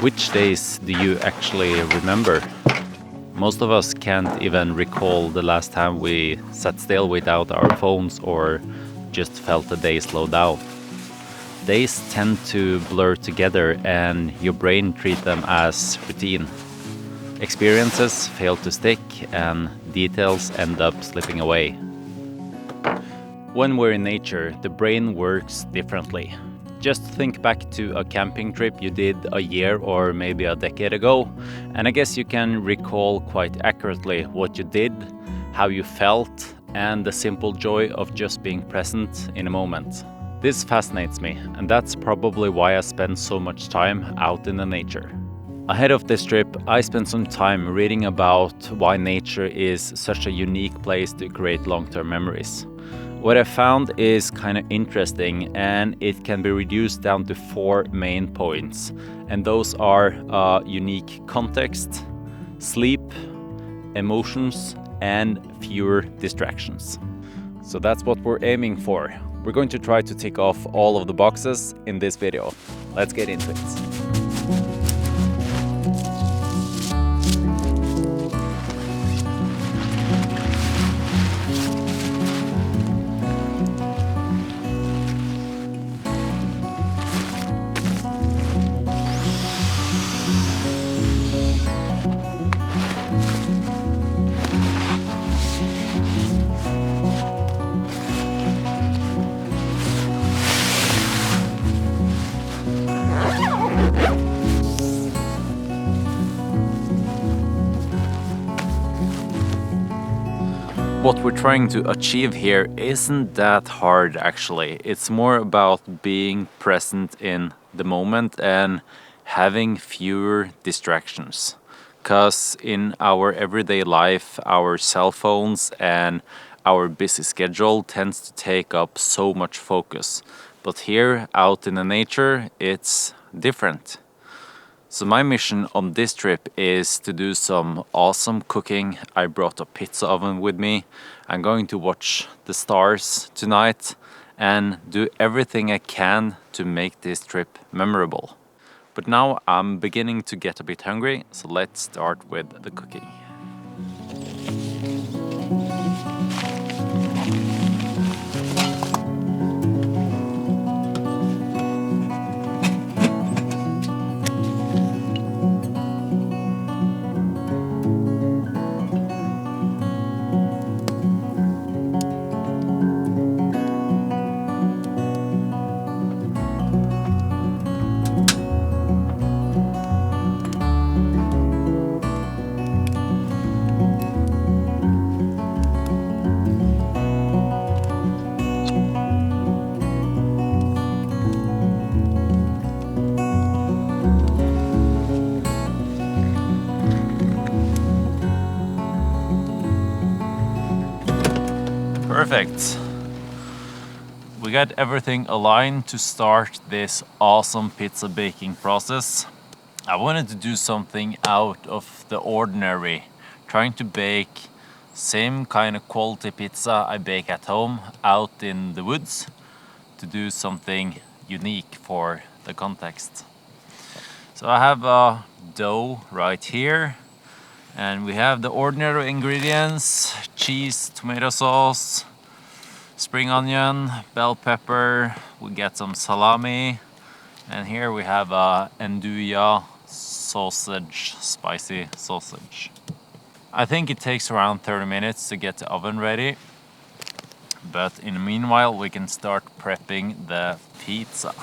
Which days do you actually remember? Most of us can't even recall the last time we sat still without our phones or just felt the day slow down. Days tend to blur together and your brain treats them as routine. Experiences fail to stick and details end up slipping away. When we're in nature, the brain works differently. Just think back to a camping trip you did a year or maybe a decade ago, and I guess you can recall quite accurately what you did, how you felt, and the simple joy of just being present in a moment. This fascinates me, and that's probably why I spend so much time out in the nature. Ahead of this trip, I spent some time reading about why nature is such a unique place to create long-term memories. What I found is kind of interesting, and it can be reduced down to 4 main points. And those are unique context, sleep, emotions, and fewer distractions. So that's what we're aiming for. We're going to try to tick off all of the boxes in this video. Let's get into it. What we're trying to achieve here isn't that hard actually. It's more about being present in the moment and having fewer distractions. Because in our everyday life, our cell phones and our busy schedule tends to take up so much focus. But here out in the nature, it's different. So my mission on this trip is to do some awesome cooking. I brought a pizza oven with me. I'm going to watch the stars tonight and do everything I can to make this trip memorable. But now I'm beginning to get a bit hungry, so let's start with the cooking. Perfect. We got everything aligned to start this awesome pizza baking process. I wanted to do something out of the ordinary, trying to bake same kind of quality pizza I bake at home out in the woods, to do something unique for the context. So I have a dough right here. And we have the ordinary ingredients: cheese, tomato sauce, spring onion, bell pepper, we get some salami, and here we have a andouille sausage, spicy sausage. I think it takes around 30 minutes to get the oven ready, but in the meanwhile we can start prepping the pizza.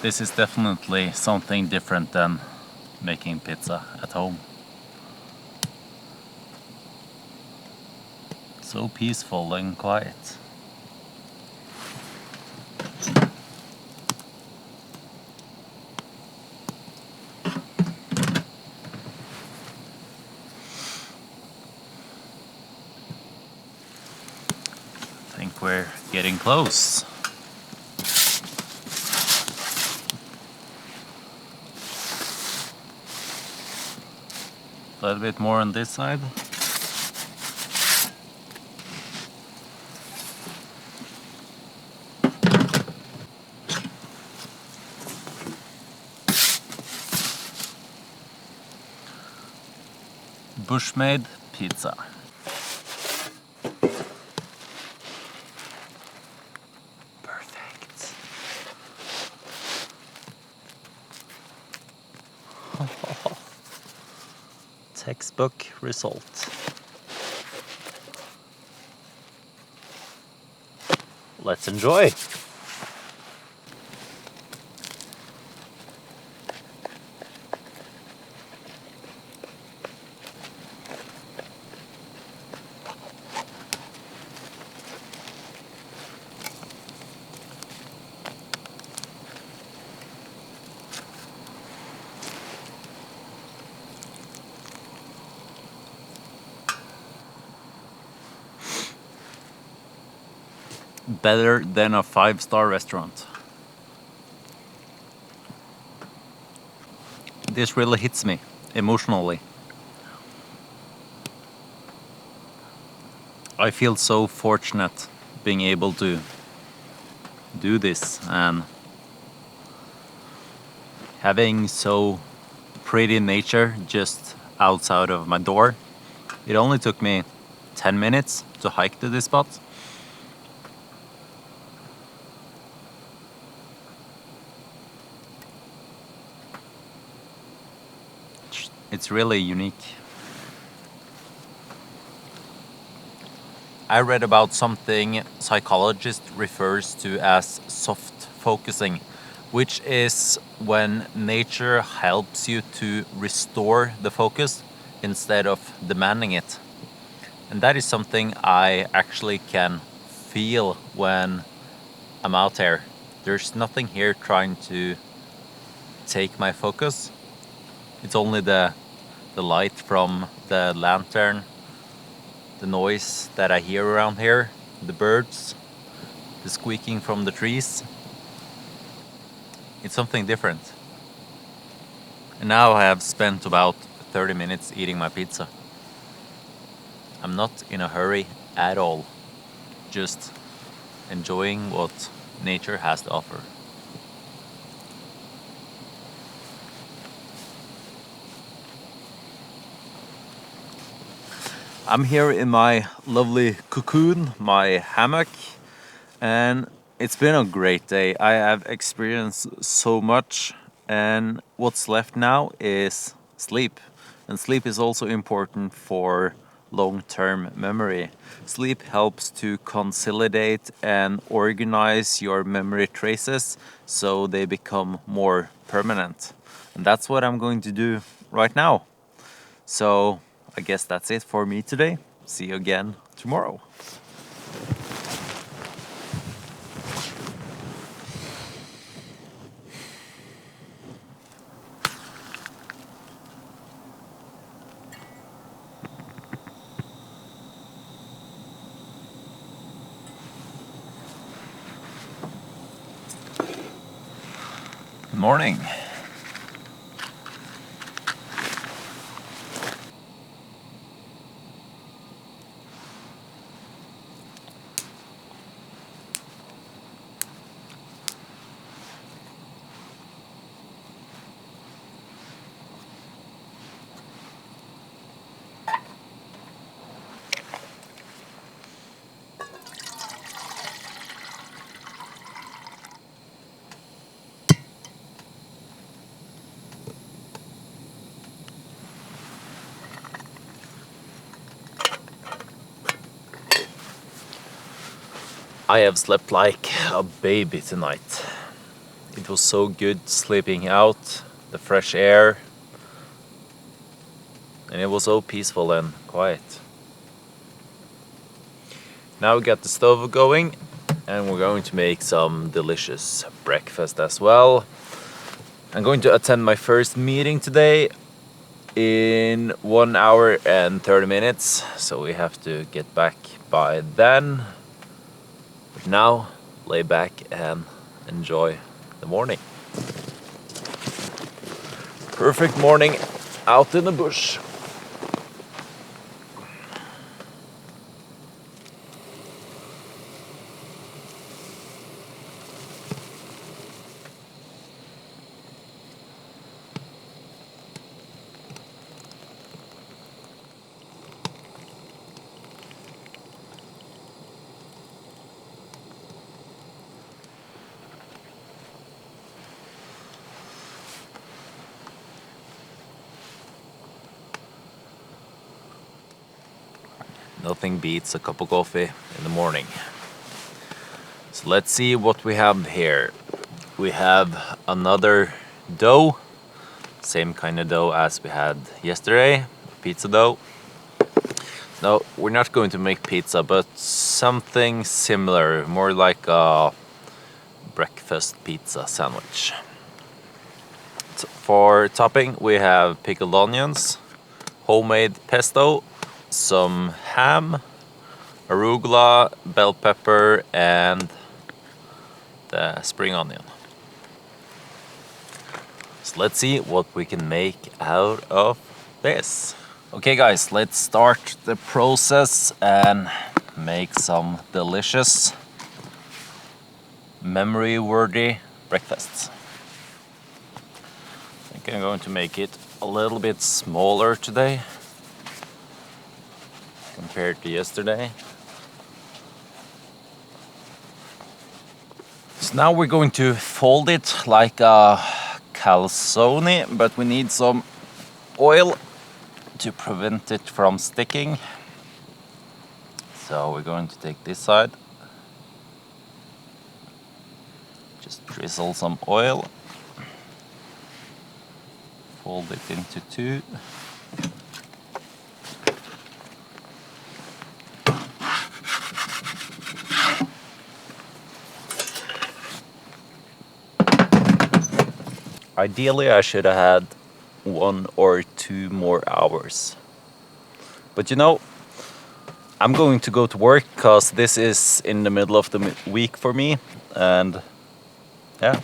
This is definitely something different than making pizza at home. So peaceful and quiet. I think we're getting close. A little bit more on this side. Bushmade pizza. Perfect. Textbook result. Let's enjoy. Better than a 5-star restaurant. This really hits me emotionally. I feel so fortunate being able to do this and having so pretty nature just outside of my door. It only took me 10 minutes to hike to this spot. It's really unique. I read about something psychologists refers to as soft focusing, which is when nature helps you to restore the focus instead of demanding it. And that is something I actually can feel when I'm out there. There's nothing here trying to take my focus. It's only the light from the lantern, the noise that I hear around here, the birds, the squeaking from the trees. It's something different. And now I have spent about 30 minutes eating my pizza. I'm not in a hurry at all, just enjoying what nature has to offer. I'm here in my lovely cocoon, my hammock, and it's been a great day. I have experienced so much, and what's left now is sleep. And sleep is also important for long-term memory. Sleep helps to consolidate and organize your memory traces so they become more permanent. And that's what I'm going to do right now. So I guess that's it for me today. See you again tomorrow. Good morning. I have slept like a baby tonight. It was so good sleeping out, the fresh air, and it was so peaceful and quiet. Now we got the stove going, and we're going to make some delicious breakfast as well. I'm going to attend my first meeting today in 1 hour and 30 minutes, so we have to get back by then. But now, lay back and enjoy the morning. Perfect morning out in the bush. Nothing beats a cup of coffee in the morning. So let's see what we have here. We have another dough, same kind of dough as we had yesterday, pizza dough. No, we're not going to make pizza, but something similar, more like a breakfast pizza sandwich. So for topping, we have pickled onions, homemade pesto, some ham, arugula, bell pepper, and the spring onion. So let's see what we can make out of this. Okay guys, let's start the process and make some delicious, memory-worthy breakfasts. I think I'm going to make it a little bit smaller today compared to yesterday. So now we're going to fold it like a calzone, but we need some oil to prevent it from sticking. So we're going to take this side, just drizzle some oil, fold it into two. Ideally, I should have had 1 or 2 more hours. But you know, I'm going to go to work because this is in the middle of the week for me. And yeah,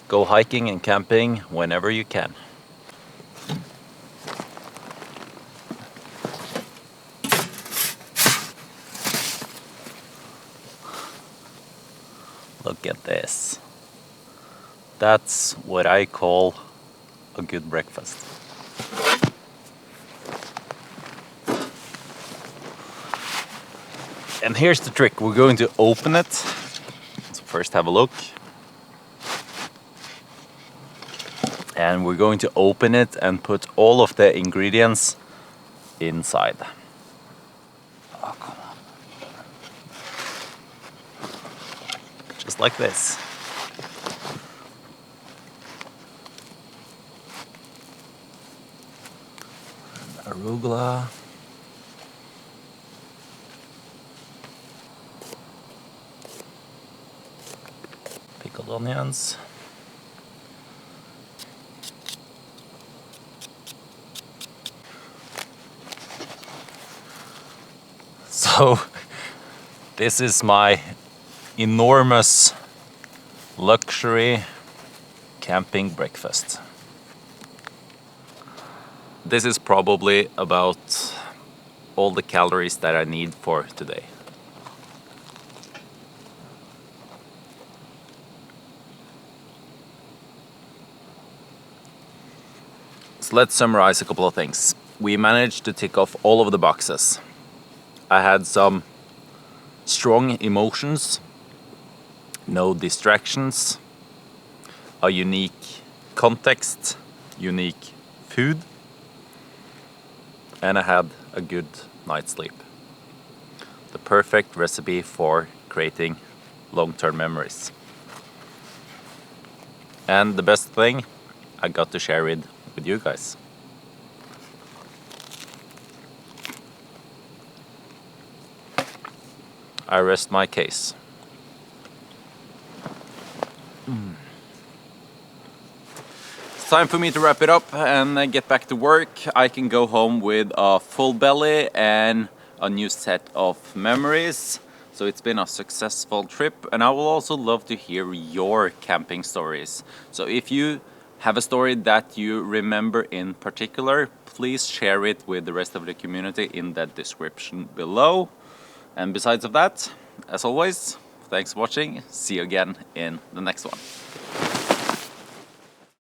go hiking and camping whenever you can. Look at this. That's what I call a good breakfast. And here's the trick. We're going to open it. So first have a look. And we're going to open it and put all of the ingredients inside. Oh, come on. Just like this. Arugula, pickled onions, so this is my enormous luxury camping breakfast. This is probably about all the calories that I need for today. So let's summarize a couple of things. We managed to tick off all of the boxes. I had some strong emotions, no distractions, a unique context, unique food, and I had a good night's sleep. The perfect recipe for creating long-term memories. And the best thing, I got to share it with you guys. I rest my case. It's time for me to wrap it up and get back to work. I can go home with a full belly and a new set of memories. So it's been a successful trip, and I will also love to hear your camping stories. So if you have a story that you remember in particular, please share it with the rest of the community in the description below. And besides of that, as always, thanks for watching. See you again in the next one.